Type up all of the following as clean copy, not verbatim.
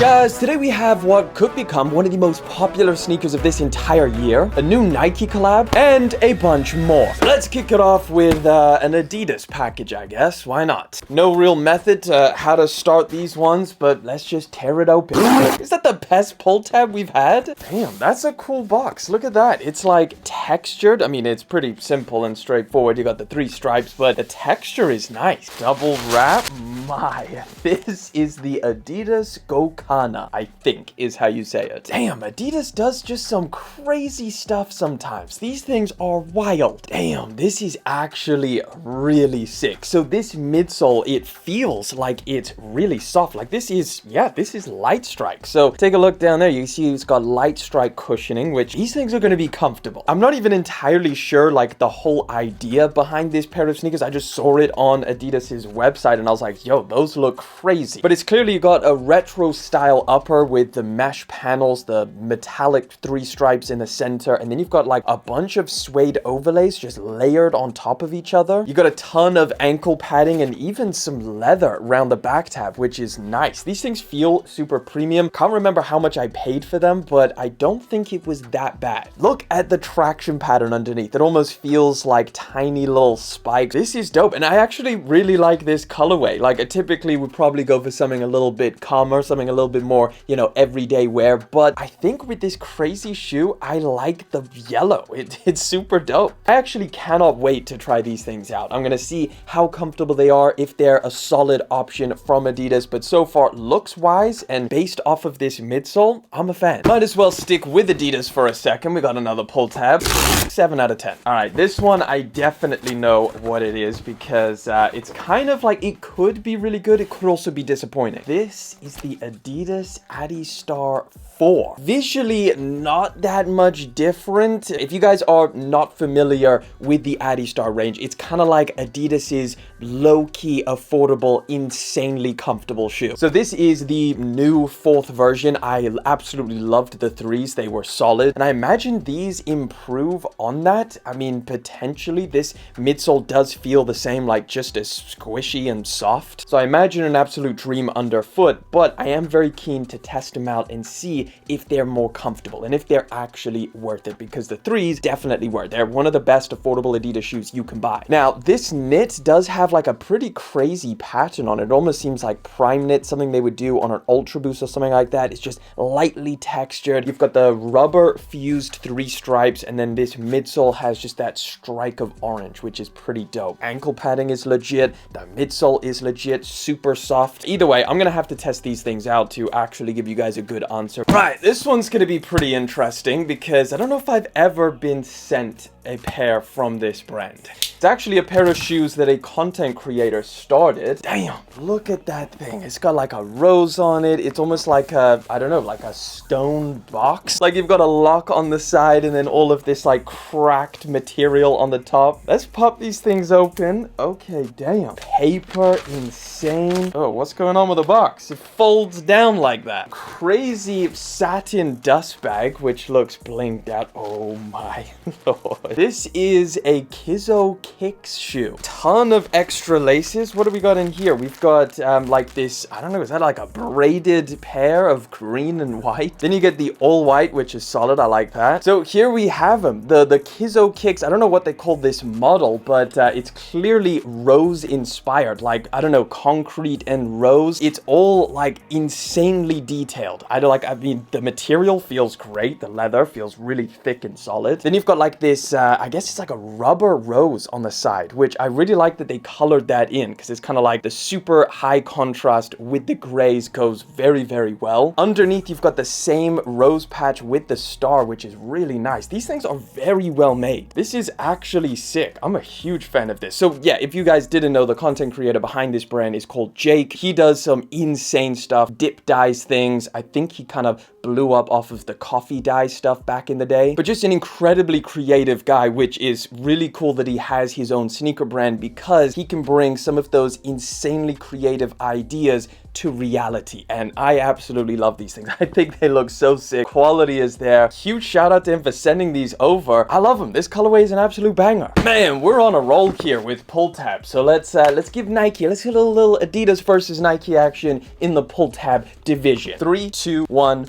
Guys, today we have what could become one of the most popular sneakers of this entire year, a new Nike collab, and a bunch more. Let's kick it off with an Adidas package, I guess. Why not? No real method to how to start these ones, but let's just tear it open. Is that the best pull tab we've had? Damn, that's a cool box. Look at that. It's like textured. I mean, it's pretty simple and straightforward. You got the 3 stripes, but the texture is nice. Double wrap. My, this is the Adidas Gokana, I think is how you say it. Damn, Adidas does just some crazy stuff sometimes. These things are wild. Damn, this is actually really sick. So this midsole, it feels like it's really soft. Like this is light strike. So take a look down there. You see it's got light strike cushioning, which these things are going to be comfortable. I'm not even entirely sure like the whole idea behind this pair of sneakers. I just saw it on Adidas's website and I was like, yo, those look crazy. But it's clearly got a retro style upper with the mesh panels, the metallic 3 stripes in the center, and then you've got like a bunch of suede overlays just layered on top of each other. You got a ton of ankle padding and even some leather around the back tab, which is nice. These things feel super premium. Can't remember how much I paid for them, but I don't think it was that bad. Look at the traction pattern underneath. It almost feels like tiny little spikes. This is dope, and I actually really like this colorway. Like I typically would probably go for something a little bit calmer, something a little bit more, you know, everyday wear, but I think with this crazy shoe, I like the yellow. It's super dope. I actually cannot wait to try these things out. I'm gonna see how comfortable they are, if they're a solid option from Adidas, but so far, looks wise and based off of this midsole, I'm a fan. Might as well stick with Adidas for a second. We got another pull tab. 7 out of 10. All right, this one, I definitely know what it is because it's kind of like, it could be really good. It could also be disappointing. This is the Adidas Adistar 4. Visually, not that much different. If you guys are not familiar with the Adistar range, it's kind of like Adidas's low-key, affordable, insanely comfortable shoe. So this is the new 4th version. I absolutely loved the 3s. They were solid. And I imagine these improve on that. I mean, potentially this midsole does feel the same, like just as squishy and soft. So I imagine an absolute dream underfoot, but I am very keen to test them out and see if they're more comfortable and if they're actually worth it, because the 3s definitely were. They're one of the best affordable Adidas shoes you can buy. Now, this knit does have like a pretty crazy pattern on it. It almost seems like prime knit, something they would do on an Ultra Boost or something like that. It's just lightly textured. You've got the rubber fused 3 stripes, and then this midsole has just that strike of orange, which is pretty dope. Ankle padding is legit. The midsole is legit, super soft. Either way, I'm gonna have to test these things out to actually give you guys a good answer. Right, this one's gonna be pretty interesting because I don't know if I've ever been sent a pair from this brand. It's actually a pair of shoes that a content creator started. Damn, look at that thing. It's got like a rose on it. It's almost like a, I don't know, like a stone box. Like you've got a lock on the side and then all of this like cracked material on the top. Let's pop these things open. Okay, damn. Paper, insane. Oh, what's going on with the box? It folds down like that. Crazy satin dust bag, which looks blinged out. Oh my lord. This is a Kizo Kicks shoe. Ton of extra laces. What do we got in here? We've got like this, I don't know, is that like a braided pair of green and white? Then you get the all white, which is solid. I like that. So here we have them. The Kizo Kicks. I don't know what they call this model, but it's clearly rose inspired. Like, I don't know, concrete and rose. It's all like insanely detailed. I mean, the material feels great. The leather feels really thick and solid. Then you've got like this, I guess it's like a rubber rose on the side, which I really like that they colored that in because it's kind of like the super high contrast with the grays goes very, very well. Underneath, you've got the same rose patch with the star, which is really nice. These things are very well made. This is actually sick. I'm a huge fan of this. So yeah, if you guys didn't know, the content creator behind this brand is called Jake. He does some insane stuff, dip dyes things. I think he kind of blew up off of the coffee dye stuff back in the day, but just an incredibly creative guy, which is really cool that he has his own sneaker brand because he can bring some of those insanely creative ideas to reality, and I absolutely love these things. I think they look so sick. Quality is there. Huge shout out to him for sending these over. I love them. This colorway is an absolute banger. Man, we're on a roll here with pull tabs. So let's give Nike, let's get a little Adidas versus Nike action in the pull tab division. 3, 2, 1.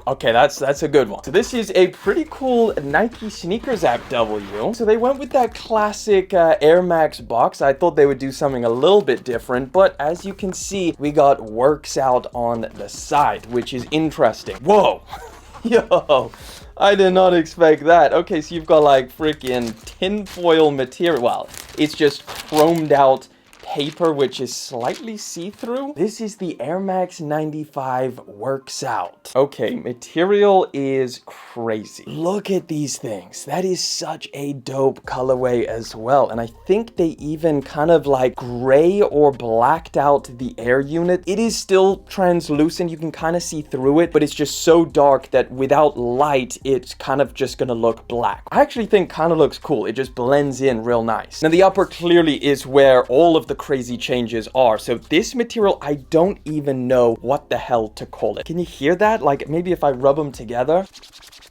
Okay, that's a good one. So this is a pretty cool Nike sneakers app W. So they went with that classic Air Max box. I thought they would do something a little bit different, but as you can see, we got works out on the side, which is interesting. Whoa. Yo, I did not expect that. Okay, so you've got like freaking tinfoil material. Well, it's just chromed out paper, which is slightly see-through. This is the Air Max 95 Works Out. Okay, material is crazy. Look at these things. That is such a dope colorway as well. And I think they even kind of like gray or blacked out the air unit. It is still translucent. You can kind of see through it, but it's just so dark that without light, it's kind of just gonna look black. I actually think kind of looks cool. It just blends in real nice. Now the upper clearly is where all of the crazy changes are. So this material, I don't even know what the hell to call it. Can you hear that? Like maybe if I rub them together.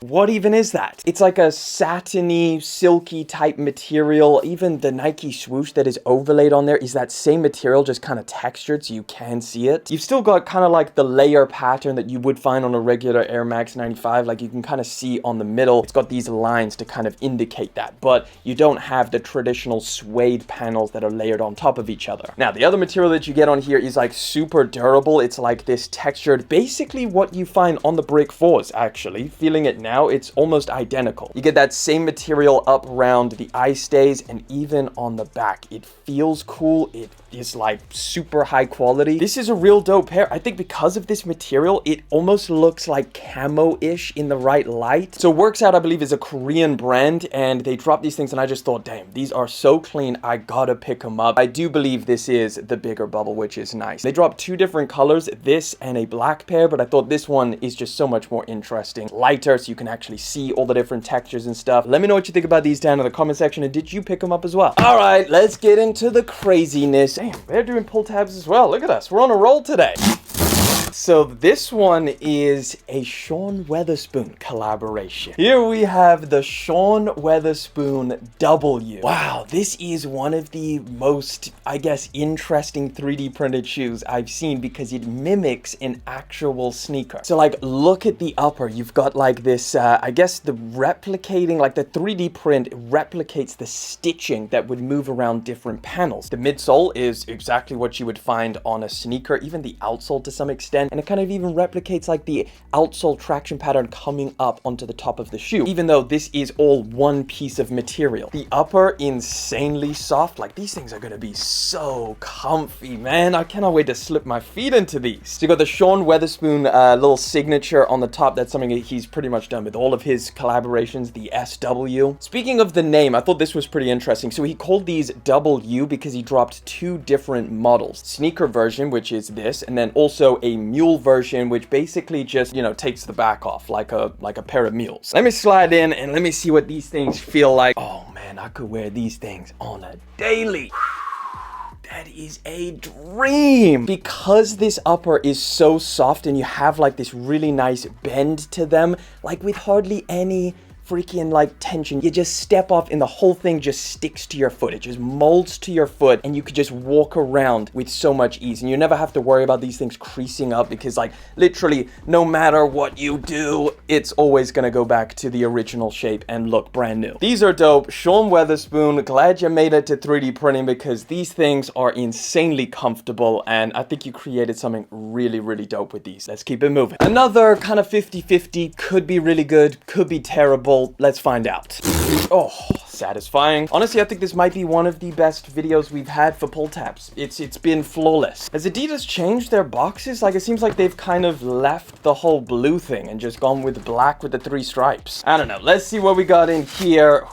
What even is that? It's like a satiny, silky type material. Even the Nike swoosh that is overlaid on there is that same material, just kind of textured so you can see it. You've still got kind of like the layer pattern that you would find on a regular Air Max 95. Like you can kind of see on the middle, it's got these lines to kind of indicate that, but you don't have the traditional suede panels that are layered on top of each other. Now, the other material that you get on here is like super durable. It's like this textured, basically what you find on the Brick 4s, actually. Feeling it now, it's almost identical. You get that same material up around the eye stays and even on the back. It feels cool. It is like super high quality. This is a real dope pair. I think because of this material, it almost looks like camo-ish in the right light. So Works Out, I believe, is a Korean brand, and they dropped these things and I just thought, damn, these are so clean. I gotta pick them up. I do believe this is the bigger bubble, which is nice. They dropped 2 different colors, this and a black pair, but I thought this one is just so much more interesting. Lighter, so you can actually see all the different textures and stuff. Let me know what you think about these down in the comment section, and did you pick them up as well? All right, let's get into the craziness. Damn, they're doing pull tabs as well. Look at us. We're on a roll today. So this one is a Sean Weatherspoon collaboration. Here we have the Sean Weatherspoon W. Wow, this is one of the most, I guess, interesting 3D printed shoes I've seen because it mimics an actual sneaker. So like, look at the upper. You've got like this, I guess the replicating, like the 3D print replicates the stitching that would move around different panels. The midsole is exactly what you would find on a sneaker, even the outsole to some extent. And it kind of even replicates like the outsole traction pattern coming up onto the top of the shoe, even though this is all one piece of material. The upper, insanely soft. Like these things are gonna be so comfy, man. I cannot wait to slip my feet into these. So you got the Sean Weatherspoon little signature on the top. That's something he's pretty much done with all of his collaborations, the SW. Speaking of the name, I thought this was pretty interesting. So he called these W because he dropped 2 different models. Sneaker version, which is this, and then also a mule version, which basically just, you know, takes the back off like a pair of mules. Let me slide in and let me see what these things feel like. Oh man, I could wear these things on a daily. That is a dream. Because this upper is so soft and you have like this really nice bend to them, like with hardly any freaking like tension, you just step off and the whole thing just sticks to your foot. It just molds to your foot and you could just walk around with so much ease, and you never have to worry about these things creasing up because like literally no matter what you do, it's always gonna go back to the original shape and look brand new. These are dope. Sean Weatherspoon, glad you made it to 3D printing because these things are insanely comfortable and I think you created something really, really dope with these. Let's keep it moving. Another kind of 50-50, could be really good, could be terrible. Let's find out. Oh, satisfying. Honestly, I think this might be one of the best videos we've had for pull tabs. It's been flawless. Has Adidas changed their boxes? Like, it seems like they've kind of left the whole blue thing and just gone with black with the 3 stripes. I don't know. Let's see what we got in here.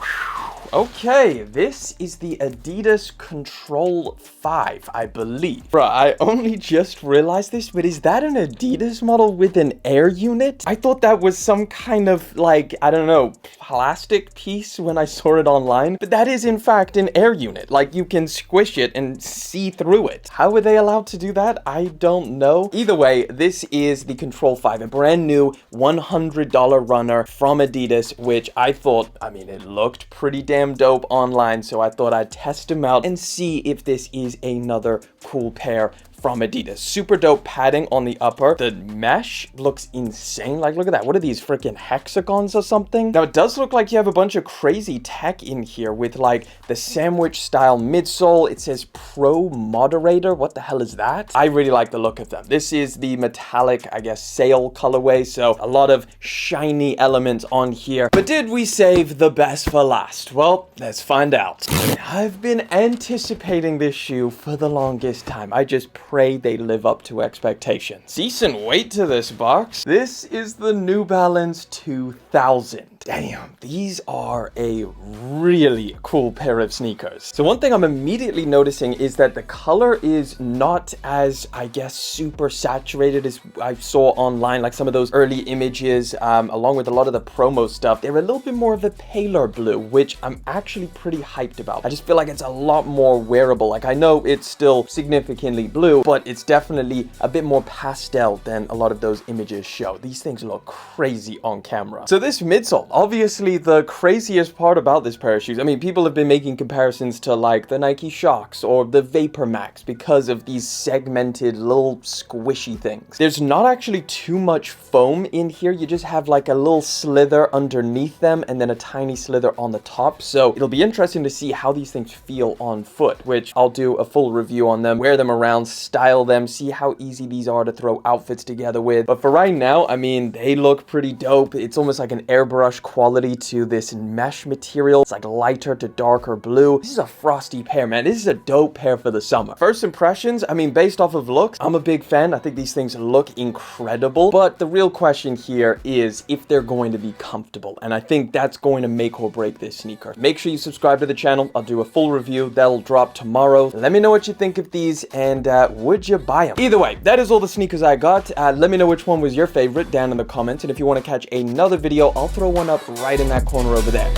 Okay, this is the Adidas Control 5, I believe. Bruh, I only just realized this, but is that an Adidas model with an air unit? I thought that was some kind of, like, I don't know, plastic piece when I saw it online, but that is in fact an air unit. Like, you can squish it and see through it. How were they allowed to do that? I don't know. Either way, this is the Control 5, a brand new $100 runner from Adidas, which I thought, I mean, it looked pretty damn dope online, so I thought I'd test them out and see if this is another cool pair from Adidas. Super dope padding on the upper. The mesh looks insane. Like, look at that. What are these, freaking hexagons or something? Now, it does look like you have a bunch of crazy tech in here with, like, the sandwich style midsole. It says Pro Moderator. What the hell is that? I really like the look of them. This is the metallic, I guess, sail colorway, so a lot of shiny elements on here. But did we save the best for last? Well, let's find out. I've been anticipating this shoe for the longest time. I just pray they live up to expectations. Decent weight to this box. This is the New Balance 2000. Damn, these are a really cool pair of sneakers. So one thing I'm immediately noticing is that the color is not as, I guess, super saturated as I saw online, like some of those early images, along with a lot of the promo stuff. They're a little bit more of a paler blue, which I'm actually pretty hyped about. I just feel like it's a lot more wearable. Like, I know it's still significantly blue, but it's definitely a bit more pastel than a lot of those images show. These things look crazy on camera. So this midsole, obviously the craziest part about this pair of shoes, I mean, people have been making comparisons to like the Nike Shox or the Vapor Max because of these segmented little squishy things. There's not actually too much foam in here. You just have like a little slither underneath them and then a tiny slither on the top. So it'll be interesting to see how these things feel on foot, which I'll do a full review on them, wear them around, style them, see how easy these are to throw outfits together with. But for right now, I mean, they look pretty dope. It's almost like an airbrush quality to this mesh material. It's like lighter to darker blue. This is a frosty pair, man. This is a dope pair for the summer. First impressions, I mean, based off of looks, I'm a big fan. I think these things look incredible. But the real question here is if they're going to be comfortable. And I think that's going to make or break this sneaker. Make sure you subscribe to the channel. I'll do a full review. That'll drop tomorrow. Let me know what you think of these and would you buy them? Either way, that is all the sneakers I got. Let me know which one was your favorite down in the comments. And if you want to catch another video, I'll throw one up right in that corner over there.